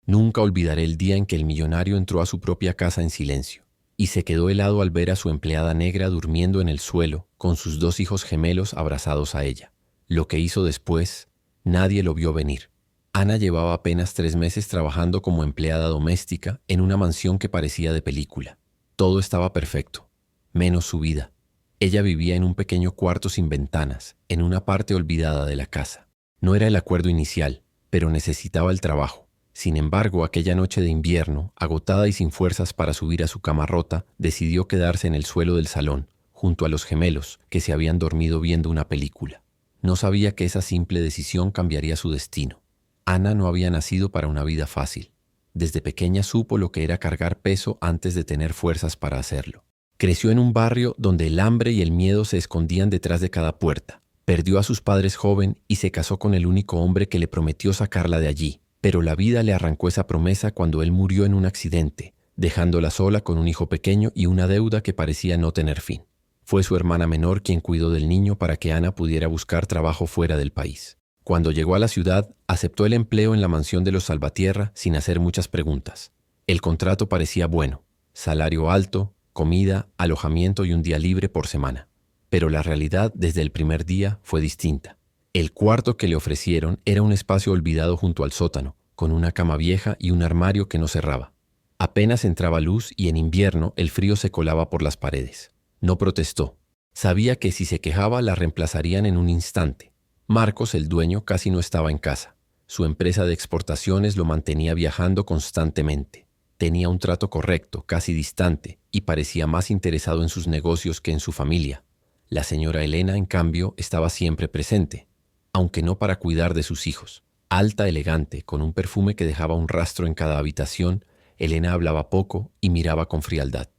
Nunca olvidaré el día en que el millonario entró a su propia casa en silencio y se quedó helado al ver a su empleada negra durmiendo en el suelo con sus dos hijos gemelos abrazados a ella. Lo que hizo después, nadie lo vio venir. Ana llevaba apenas 3 meses trabajando como empleada doméstica en una mansión que parecía de película. Todo estaba perfecto, menos su vida. Ella vivía en un pequeño cuarto sin ventanas, en una parte olvidada de la casa. No era el acuerdo inicial, pero necesitaba el trabajo. Sin embargo, aquella noche de invierno, agotada y sin fuerzas para subir a su cama rota, decidió quedarse en el suelo del salón, junto a los gemelos, que se habían dormido viendo una película. No sabía que esa simple decisión cambiaría su destino. Ana no había nacido para una vida fácil. Desde pequeña supo lo que era cargar peso antes de tener fuerzas para hacerlo. Creció en un barrio donde el hambre y el miedo se escondían detrás de cada puerta. Perdió a sus padres joven y se casó con el único hombre que le prometió sacarla de allí. Pero la vida le arrancó esa promesa cuando él murió en un accidente, dejándola sola con un hijo pequeño y una deuda que parecía no tener fin. Fue su hermana menor quien cuidó del niño para que Ana pudiera buscar trabajo fuera del país. Cuando llegó a la ciudad, aceptó el empleo en la mansión de los Salvatierra sin hacer muchas preguntas. El contrato parecía bueno, salario alto, comida, alojamiento y un día libre por semana. Pero la realidad desde el primer día fue distinta. El cuarto que le ofrecieron era un espacio olvidado junto al sótano, con una cama vieja y un armario que no cerraba. Apenas entraba luz y en invierno el frío se colaba por las paredes. No protestó. Sabía que si se quejaba la reemplazarían en un instante. Marcos, el dueño, casi no estaba en casa. Su empresa de exportaciones lo mantenía viajando constantemente. Tenía un trato correcto, casi distante, y parecía más interesado en sus negocios que en su familia. La señora Elena, en cambio, estaba siempre presente, aunque no para cuidar de sus hijos. Alta, elegante, con un perfume que dejaba un rastro en cada habitación, Elena hablaba poco y miraba con frialdad.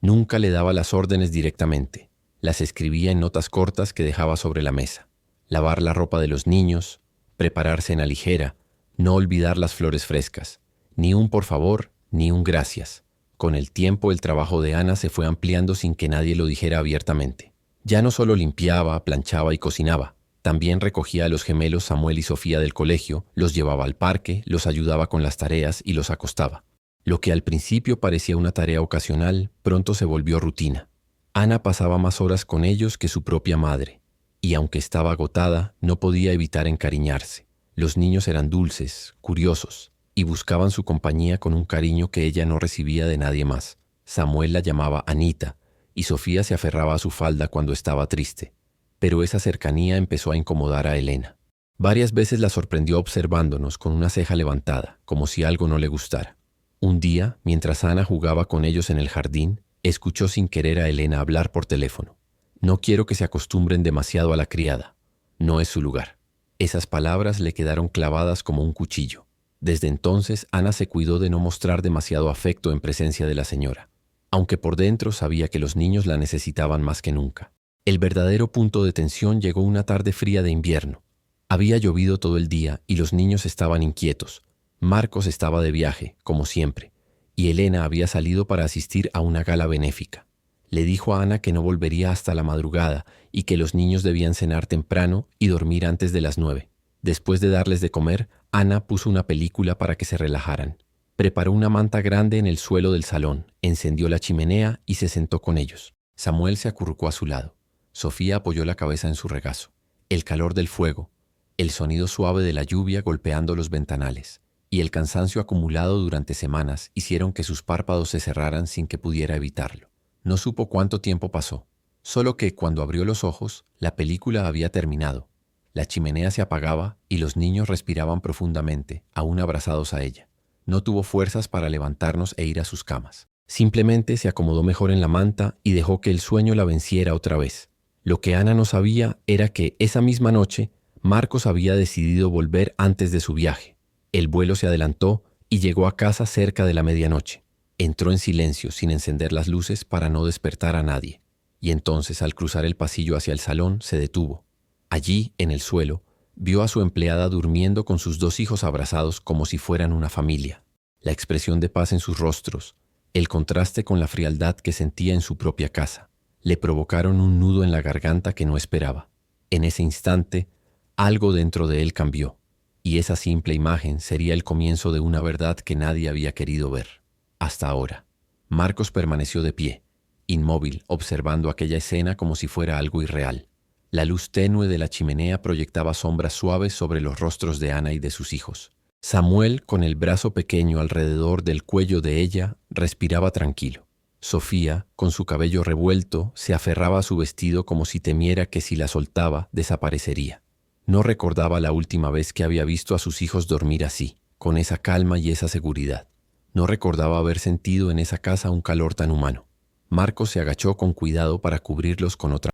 Nunca le daba las órdenes directamente. Las escribía en notas cortas que dejaba sobre la mesa. Lavar la ropa de los niños, prepararse en la ligera, no olvidar las flores frescas. Ni un por favor, ni un gracias. Con el tiempo el trabajo de Ana se fue ampliando sin que nadie lo dijera abiertamente. Ya no solo limpiaba, planchaba y cocinaba. También recogía a los gemelos Samuel y Sofía del colegio, los llevaba al parque, los ayudaba con las tareas y los acostaba. Lo que al principio parecía una tarea ocasional, pronto se volvió rutina. Ana pasaba más horas con ellos que su propia madre, y aunque estaba agotada, no podía evitar encariñarse. Los niños eran dulces, curiosos, y buscaban su compañía con un cariño que ella no recibía de nadie más. Samuel la llamaba Anita, y Sofía se aferraba a su falda cuando estaba triste. Pero esa cercanía empezó a incomodar a Elena. Varias veces la sorprendió observándonos con una ceja levantada, como si algo no le gustara. Un día, mientras Ana jugaba con ellos en el jardín, escuchó sin querer a Elena hablar por teléfono. No quiero que se acostumbren demasiado a la criada. No es su lugar. Esas palabras le quedaron clavadas como un cuchillo. Desde entonces, Ana se cuidó de no mostrar demasiado afecto en presencia de la señora, aunque por dentro sabía que los niños la necesitaban más que nunca. El verdadero punto de tensión llegó una tarde fría de invierno. Había llovido todo el día y los niños estaban inquietos. Marcos estaba de viaje, como siempre, y Elena había salido para asistir a una gala benéfica. Le dijo a Ana que no volvería hasta la madrugada y que los niños debían cenar temprano y dormir antes de las 9. Después de darles de comer, Ana puso una película para que se relajaran. Preparó una manta grande en el suelo del salón, encendió la chimenea y se sentó con ellos. Samuel se acurrucó a su lado. Sofía apoyó la cabeza en su regazo. El calor del fuego, el sonido suave de la lluvia golpeando los ventanales y el cansancio acumulado durante semanas hicieron que sus párpados se cerraran sin que pudiera evitarlo. No supo cuánto tiempo pasó, solo que cuando abrió los ojos, la película había terminado. La chimenea se apagaba y los niños respiraban profundamente, aún abrazados a ella. No tuvo fuerzas para levantarnos e ir a sus camas. Simplemente se acomodó mejor en la manta y dejó que el sueño la venciera otra vez. Lo que Ana no sabía era que esa misma noche Marcos había decidido volver antes de su viaje. El vuelo se adelantó y llegó a casa cerca de la medianoche. Entró en silencio sin encender las luces para no despertar a nadie. Y entonces, al cruzar el pasillo hacia el salón, se detuvo. Allí, en el suelo, vio a su empleada durmiendo con sus dos hijos abrazados como si fueran una familia. La expresión de paz en sus rostros, el contraste con la frialdad que sentía en su propia casa, le provocaron un nudo en la garganta que no esperaba. En ese instante, algo dentro de él cambió. y esa simple imagen sería el comienzo de una verdad que nadie había querido ver. Hasta ahora. Marcos permaneció de pie, inmóvil, observando aquella escena como si fuera algo irreal. La luz tenue de la chimenea proyectaba sombras suaves sobre los rostros de Ana y de sus hijos. Samuel, con el brazo pequeño alrededor del cuello de ella, respiraba tranquilo. Sofía, con su cabello revuelto, se aferraba a su vestido como si temiera que si la soltaba, desaparecería. No recordaba la última vez que había visto a sus hijos dormir así, con esa calma y esa seguridad. No recordaba haber sentido en esa casa un calor tan humano. Marcos se agachó con cuidado para cubrirlos con otra.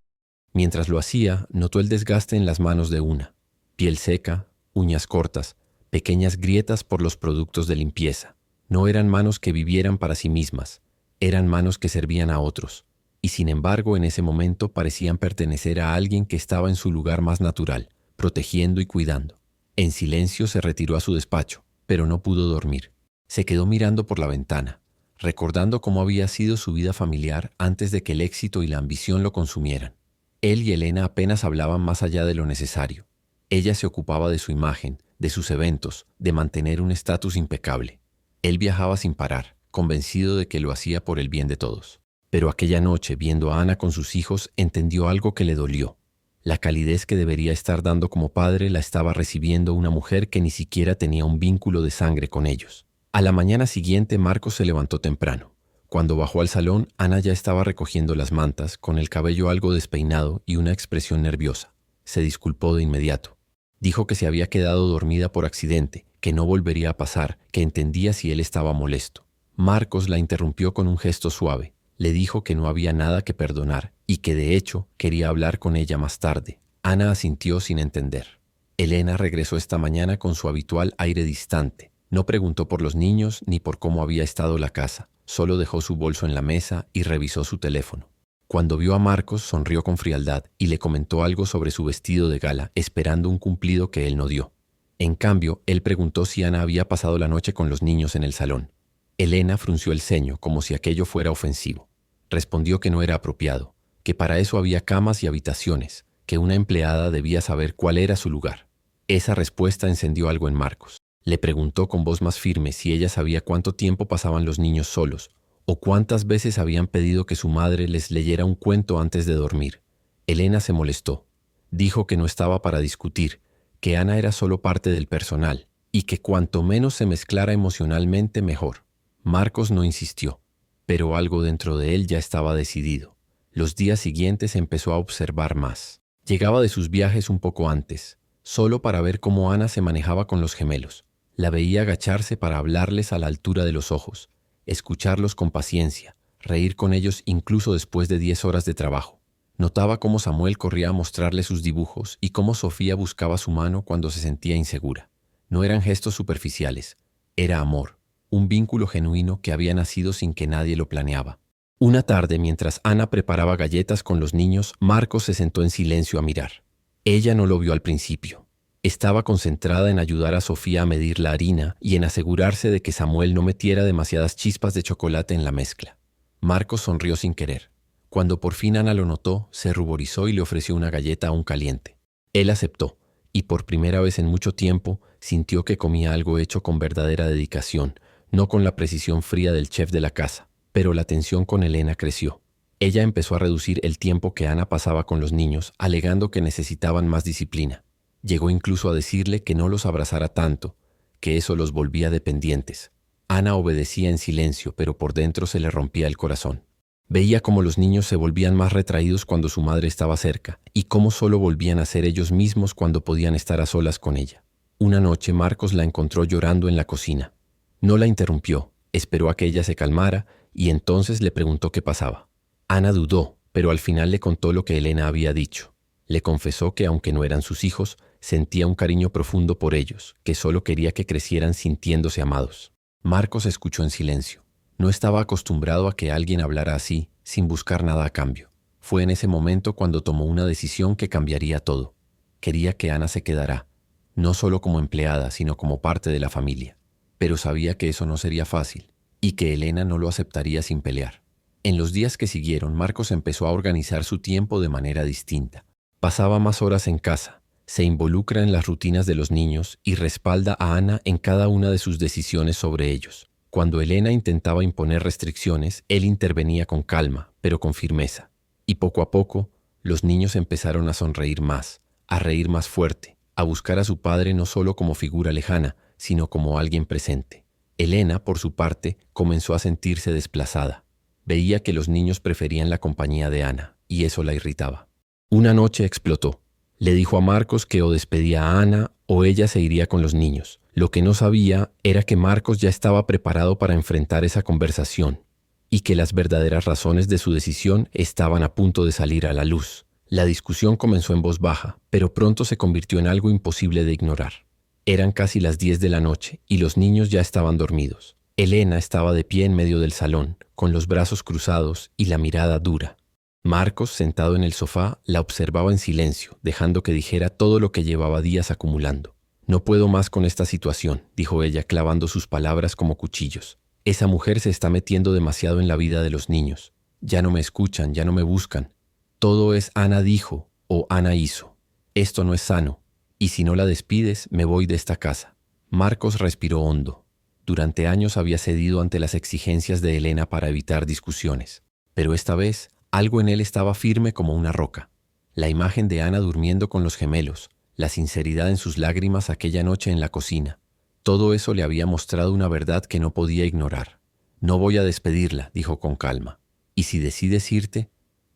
Mientras lo hacía, notó el desgaste en las manos de una. Piel seca, uñas cortas, pequeñas grietas por los productos de limpieza. No eran manos que vivieran para sí mismas, eran manos que servían a otros, y sin embargo en ese momento parecían pertenecer a alguien que estaba en su lugar más natural, protegiendo y cuidando. En silencio se retiró a su despacho, pero no pudo dormir. Se quedó mirando por la ventana, recordando cómo había sido su vida familiar antes de que el éxito y la ambición lo consumieran. Él y Elena apenas hablaban más allá de lo necesario. Ella se ocupaba de su imagen, de sus eventos, de mantener un estatus impecable. Él viajaba sin parar, convencido de que lo hacía por el bien de todos. Pero aquella noche, viendo a Ana con sus hijos, entendió algo que le dolió. La calidez que debería estar dando como padre la estaba recibiendo una mujer que ni siquiera tenía un vínculo de sangre con ellos. A la mañana siguiente, Marcos se levantó temprano. Cuando bajó al salón, Ana ya estaba recogiendo las mantas, con el cabello algo despeinado y una expresión nerviosa. Se disculpó de inmediato. Dijo que se había quedado dormida por accidente, que no volvería a pasar, que entendía si él estaba molesto. Marcos la interrumpió con un gesto suave. Le dijo que no había nada que perdonar y que de hecho quería hablar con ella más tarde. Ana asintió sin entender. Elena regresó esta mañana con su habitual aire distante. No preguntó por los niños ni por cómo había estado la casa. Solo dejó su bolso en la mesa y revisó su teléfono. Cuando vio a Marcos, sonrió con frialdad y le comentó algo sobre su vestido de gala, esperando un cumplido que él no dio. En cambio, él preguntó si Ana había pasado la noche con los niños en el salón. Elena frunció el ceño como si aquello fuera ofensivo. Respondió que no era apropiado, que para eso había camas y habitaciones, que una empleada debía saber cuál era su lugar. Esa respuesta encendió algo en Marcos. Le preguntó con voz más firme si ella sabía cuánto tiempo pasaban los niños solos, o cuántas veces habían pedido que su madre les leyera un cuento antes de dormir. Elena se molestó. Dijo que no estaba para discutir, que Ana era solo parte del personal, y que cuanto menos se mezclara emocionalmente mejor. Marcos no insistió, pero algo dentro de él ya estaba decidido. Los días siguientes empezó a observar más. Llegaba de sus viajes un poco antes, solo para ver cómo Ana se manejaba con los gemelos. La veía agacharse para hablarles a la altura de los ojos, escucharlos con paciencia, reír con ellos incluso después de 10 horas de trabajo. Notaba cómo Samuel corría a mostrarle sus dibujos y cómo Sofía buscaba su mano cuando se sentía insegura. No eran gestos superficiales, era amor. Un vínculo genuino que había nacido sin que nadie lo planeaba. Una tarde, mientras Ana preparaba galletas con los niños, Marcos se sentó en silencio a mirar. Ella no lo vio al principio. Estaba concentrada en ayudar a Sofía a medir la harina y en asegurarse de que Samuel no metiera demasiadas chispas de chocolate en la mezcla. Marcos sonrió sin querer. Cuando por fin Ana lo notó, se ruborizó y le ofreció una galleta aún caliente. Él aceptó, y por primera vez en mucho tiempo sintió que comía algo hecho con verdadera dedicación, no con la precisión fría del chef de la casa, pero la tensión con Elena creció. Ella empezó a reducir el tiempo que Ana pasaba con los niños, alegando que necesitaban más disciplina. Llegó incluso a decirle que no los abrazara tanto, que eso los volvía dependientes. Ana obedecía en silencio, pero por dentro se le rompía el corazón. Veía cómo los niños se volvían más retraídos cuando su madre estaba cerca, y cómo solo volvían a ser ellos mismos cuando podían estar a solas con ella. Una noche Marcos la encontró llorando en la cocina. No la interrumpió, esperó a que ella se calmara y entonces le preguntó qué pasaba. Ana dudó, pero al final le contó lo que Elena había dicho. Le confesó que aunque no eran sus hijos, sentía un cariño profundo por ellos, que solo quería que crecieran sintiéndose amados. Marcos escuchó en silencio. No estaba acostumbrado a que alguien hablara así, sin buscar nada a cambio. Fue en ese momento cuando tomó una decisión que cambiaría todo. Quería que Ana se quedara, no solo como empleada, sino como parte de la familia. Pero sabía que eso no sería fácil, y que Elena no lo aceptaría sin pelear. En los días que siguieron, Marcos empezó a organizar su tiempo de manera distinta. Pasaba más horas en casa, Se involucra en las rutinas de los niños y respalda a Ana en cada una de sus decisiones sobre ellos. Cuando Elena intentaba imponer restricciones, él intervenía con calma, pero con firmeza. Y poco a poco, los niños empezaron a sonreír más, a reír más fuerte, a buscar a su padre no solo como figura lejana, sino como alguien presente. Elena, por su parte, comenzó a sentirse desplazada. Veía que los niños preferían la compañía de Ana, y eso la irritaba. Una noche explotó. Le dijo a Marcos que o despedía a Ana o ella se iría con los niños. Lo que no sabía era que Marcos ya estaba preparado para enfrentar esa conversación y que las verdaderas razones de su decisión estaban a punto de salir a la luz. La discusión comenzó en voz baja, pero pronto se convirtió en algo imposible de ignorar. Eran casi las 10 de la noche y los niños ya estaban dormidos. Elena estaba de pie en medio del salón, con los brazos cruzados y la mirada dura. Marcos, sentado en el sofá, la observaba en silencio, dejando que dijera todo lo que llevaba días acumulando. «No puedo más con esta situación», dijo ella, clavando sus palabras como cuchillos. «Esa mujer se está metiendo demasiado en la vida de los niños. Ya no me escuchan, ya no me buscan. Todo es Ana dijo o Ana hizo. Esto no es sano, y si no la despides, me voy de esta casa». Marcos respiró hondo. Durante años había cedido ante las exigencias de Elena para evitar discusiones, pero esta vez algo en él estaba firme como una roca. La imagen de Ana durmiendo con los gemelos, la sinceridad en sus lágrimas aquella noche en la cocina. Todo eso le había mostrado una verdad que no podía ignorar. «No voy a despedirla», dijo con calma. «Y si decides irte,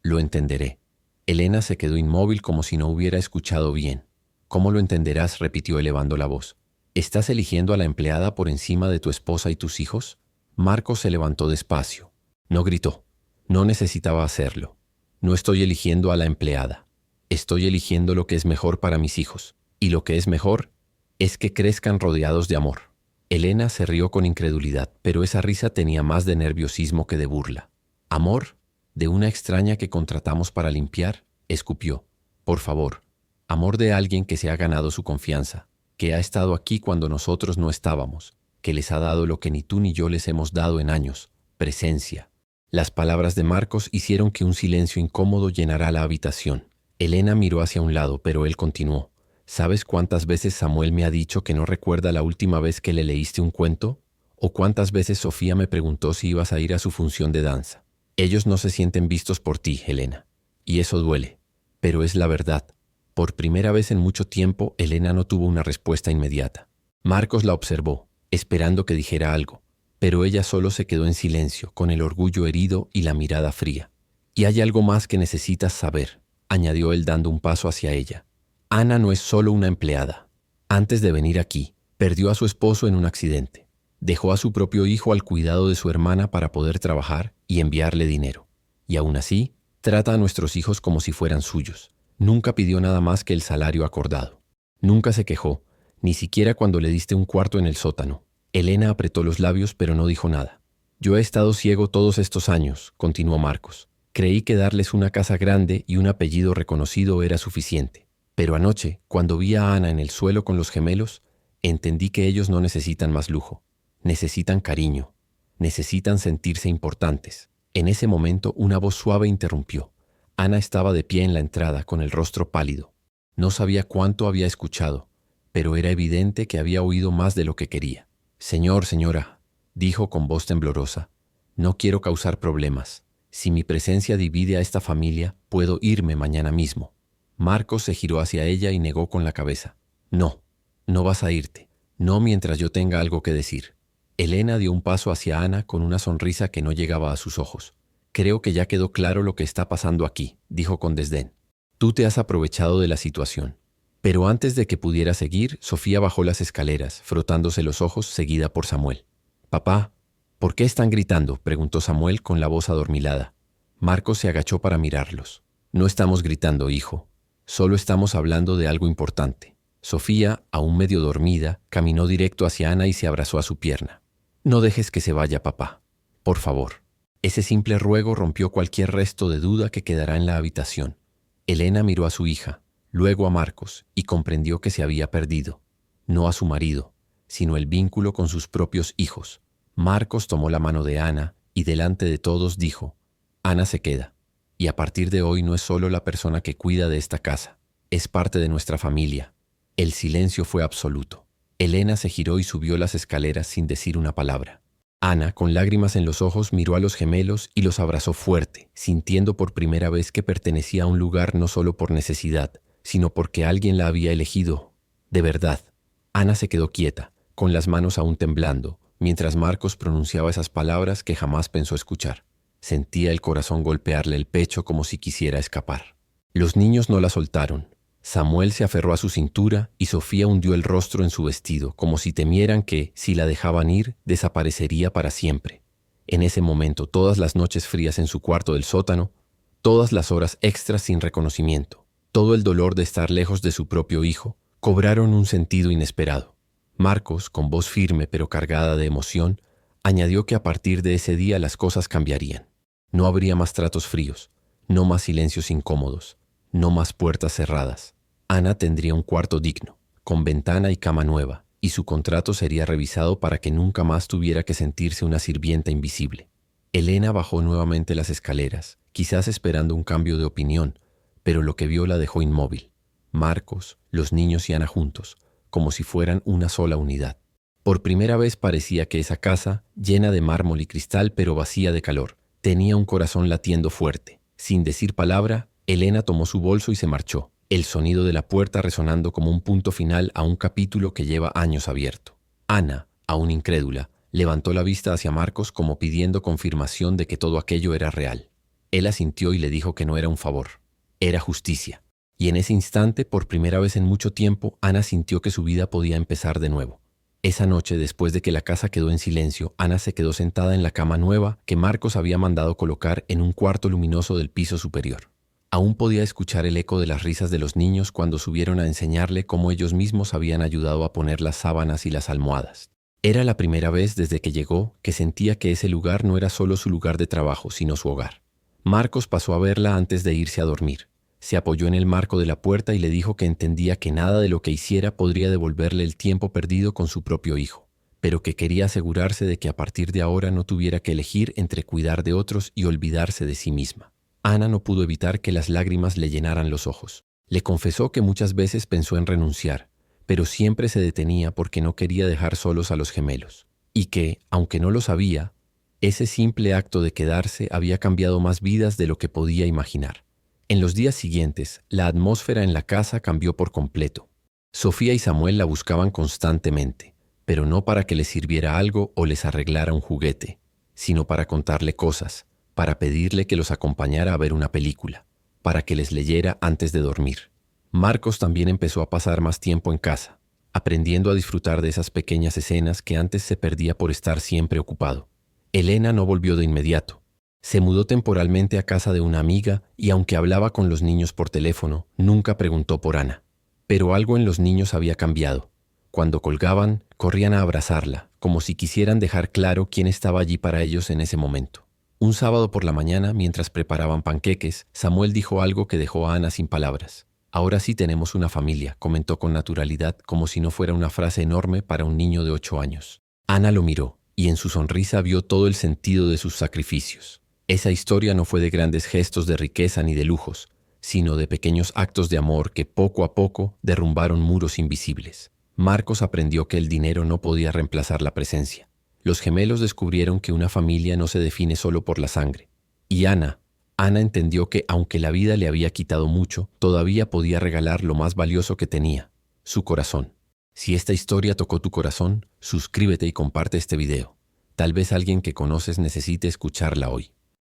lo entenderé». Elena se quedó inmóvil como si no hubiera escuchado bien. «¿Cómo lo entenderás?», repitió elevando la voz. «¿Estás eligiendo a la empleada por encima de tu esposa y tus hijos?» Marcos se levantó despacio. No gritó. No necesitaba hacerlo. «No estoy eligiendo a la empleada. Estoy eligiendo lo que es mejor para mis hijos. Y lo que es mejor es que crezcan rodeados de amor». Elena se rió con incredulidad, pero esa risa tenía más de nerviosismo que de burla. «¿Amor? ¿De una extraña que contratamos para limpiar?», escupió. «Por favor, amor de alguien que se ha ganado su confianza, que ha estado aquí cuando nosotros no estábamos, que les ha dado lo que ni tú ni yo les hemos dado en años, presencia». Las palabras de Marcos hicieron que un silencio incómodo llenara la habitación. Elena miró hacia un lado, pero él continuó. «¿Sabes cuántas veces Samuel me ha dicho que no recuerda la última vez que le leíste un cuento? ¿O cuántas veces Sofía me preguntó si ibas a ir a su función de danza? Ellos no se sienten vistos por ti, Elena. Y eso duele. Pero es la verdad». Por primera vez en mucho tiempo, Elena no tuvo una respuesta inmediata. Marcos la observó, esperando que dijera algo. Pero ella solo se quedó en silencio, con el orgullo herido y la mirada fría. «Y hay algo más que necesitas saber», añadió él dando un paso hacia ella. «Ana no es solo una empleada. Antes de venir aquí, perdió a su esposo en un accidente. Dejó a su propio hijo al cuidado de su hermana para poder trabajar y enviarle dinero. Y aún así, trata a nuestros hijos como si fueran suyos. Nunca pidió nada más que el salario acordado. Nunca se quejó, ni siquiera cuando le diste un cuarto en el sótano». Elena apretó los labios, pero no dijo nada. «Yo he estado ciego todos estos años», continuó Marcos. «Creí que darles una casa grande y un apellido reconocido era suficiente. Pero anoche, cuando vi a Ana en el suelo con los gemelos, entendí que ellos no necesitan más lujo. Necesitan cariño. Necesitan sentirse importantes». En ese momento, una voz suave interrumpió. Ana estaba de pie en la entrada, con el rostro pálido. No sabía cuánto había escuchado, pero era evidente que había oído más de lo que quería. «Señora», dijo con voz temblorosa, «no quiero causar problemas. Si mi presencia divide a esta familia, puedo irme mañana mismo». Marcos se giró hacia ella y negó con la cabeza. «No, no vas a irte. No mientras yo tenga algo que decir». Elena dio un paso hacia Ana con una sonrisa que no llegaba a sus ojos. «Creo que ya quedó claro lo que está pasando aquí», dijo con desdén. «Tú te has aprovechado de la situación». Pero antes de que pudiera seguir, Sofía bajó las escaleras, frotándose los ojos, seguida por Samuel. «Papá, ¿por qué están gritando?», preguntó Samuel con la voz adormilada. Marcos se agachó para mirarlos. «No estamos gritando, hijo. Solo estamos hablando de algo importante». Sofía, aún medio dormida, caminó directo hacia Ana y se abrazó a su pierna. «No dejes que se vaya, papá. Por favor». Ese simple ruego rompió cualquier resto de duda que quedará en la habitación. Elena miró a su hija, luego a Marcos, y comprendió que se había perdido. No a su marido, sino el vínculo con sus propios hijos. Marcos tomó la mano de Ana y delante de todos dijo: «Ana se queda, y a partir de hoy no es solo la persona que cuida de esta casa, es parte de nuestra familia. El silencio fue absoluto. Elena se giró y subió las escaleras sin decir una palabra. Ana, con lágrimas en los ojos, miró a los gemelos y los abrazó fuerte, sintiendo por primera vez que pertenecía a un lugar no solo por necesidad, sino porque alguien la había elegido. De verdad. Ana se quedó quieta, con las manos aún temblando, mientras Marcos pronunciaba esas palabras que jamás pensó escuchar. Sentía el corazón golpearle el pecho como si quisiera escapar. Los niños no la soltaron. Samuel se aferró a su cintura y Sofía hundió el rostro en su vestido, como si temieran que, si la dejaban ir, desaparecería para siempre. En ese momento, todas las noches frías en su cuarto del sótano, todas las horas extras sin reconocimiento, todo el dolor de estar lejos de su propio hijo, cobraron un sentido inesperado. Marcos, con voz firme pero cargada de emoción, añadió que a partir de ese día las cosas cambiarían. No habría más tratos fríos, no más silencios incómodos, no más puertas cerradas. Ana tendría un cuarto digno, con ventana y cama nueva, y su contrato sería revisado para que nunca más tuviera que sentirse una sirvienta invisible. Elena bajó nuevamente las escaleras, quizás esperando un cambio de opinión, pero lo que vio la dejó inmóvil. Marcos, los niños y Ana juntos, como si fueran una sola unidad. Por primera vez parecía que esa casa, llena de mármol y cristal pero vacía de calor, tenía un corazón latiendo fuerte. Sin decir palabra, Elena tomó su bolso y se marchó, el sonido de la puerta resonando como un punto final a un capítulo que lleva años abierto. Ana, aún incrédula, levantó la vista hacia Marcos como pidiendo confirmación de que todo aquello era real. Él asintió y le dijo que no era un favor, era justicia. Y en ese instante, por primera vez en mucho tiempo, Ana sintió que su vida podía empezar de nuevo. Esa noche, después de que la casa quedó en silencio, Ana se quedó sentada en la cama nueva que Marcos había mandado colocar en un cuarto luminoso del piso superior. Aún podía escuchar el eco de las risas de los niños cuando subieron a enseñarle cómo ellos mismos habían ayudado a poner las sábanas y las almohadas. Era la primera vez desde que llegó que sentía que ese lugar no era solo su lugar de trabajo, sino su hogar. Marcos pasó a verla antes de irse a dormir. Se apoyó en el marco de la puerta y le dijo que entendía que nada de lo que hiciera podría devolverle el tiempo perdido con su propio hijo, pero que quería asegurarse de que a partir de ahora no tuviera que elegir entre cuidar de otros y olvidarse de sí misma. Ana no pudo evitar que las lágrimas le llenaran los ojos. Le confesó que muchas veces pensó en renunciar, pero siempre se detenía porque no quería dejar solos a los gemelos, y que, aunque no lo sabía, ese simple acto de quedarse había cambiado más vidas de lo que podía imaginar. En los días siguientes, la atmósfera en la casa cambió por completo. Sofía y Samuel la buscaban constantemente, pero no para que les sirviera algo o les arreglara un juguete, sino para contarle cosas, para pedirle que los acompañara a ver una película, para que les leyera antes de dormir. Marcos también empezó a pasar más tiempo en casa, aprendiendo a disfrutar de esas pequeñas escenas que antes se perdía por estar siempre ocupado. Elena no volvió de inmediato. Se mudó temporalmente a casa de una amiga y aunque hablaba con los niños por teléfono, nunca preguntó por Ana. Pero algo en los niños había cambiado. Cuando colgaban, corrían a abrazarla, como si quisieran dejar claro quién estaba allí para ellos en ese momento. Un sábado por la mañana, mientras preparaban panqueques, Samuel dijo algo que dejó a Ana sin palabras. «Ahora sí tenemos una familia», comentó con naturalidad, como si no fuera una frase enorme para un niño de 8 años. Ana lo miró, y en su sonrisa vio todo el sentido de sus sacrificios. Esa historia no fue de grandes gestos de riqueza ni de lujos, sino de pequeños actos de amor que poco a poco derrumbaron muros invisibles. Marcos aprendió que el dinero no podía reemplazar la presencia. Los gemelos descubrieron que una familia no se define solo por la sangre. Y Ana entendió que aunque la vida le había quitado mucho, todavía podía regalar lo más valioso que tenía, su corazón. Si esta historia tocó tu corazón, suscríbete y comparte este video. Tal vez alguien que conoces necesite escucharla hoy.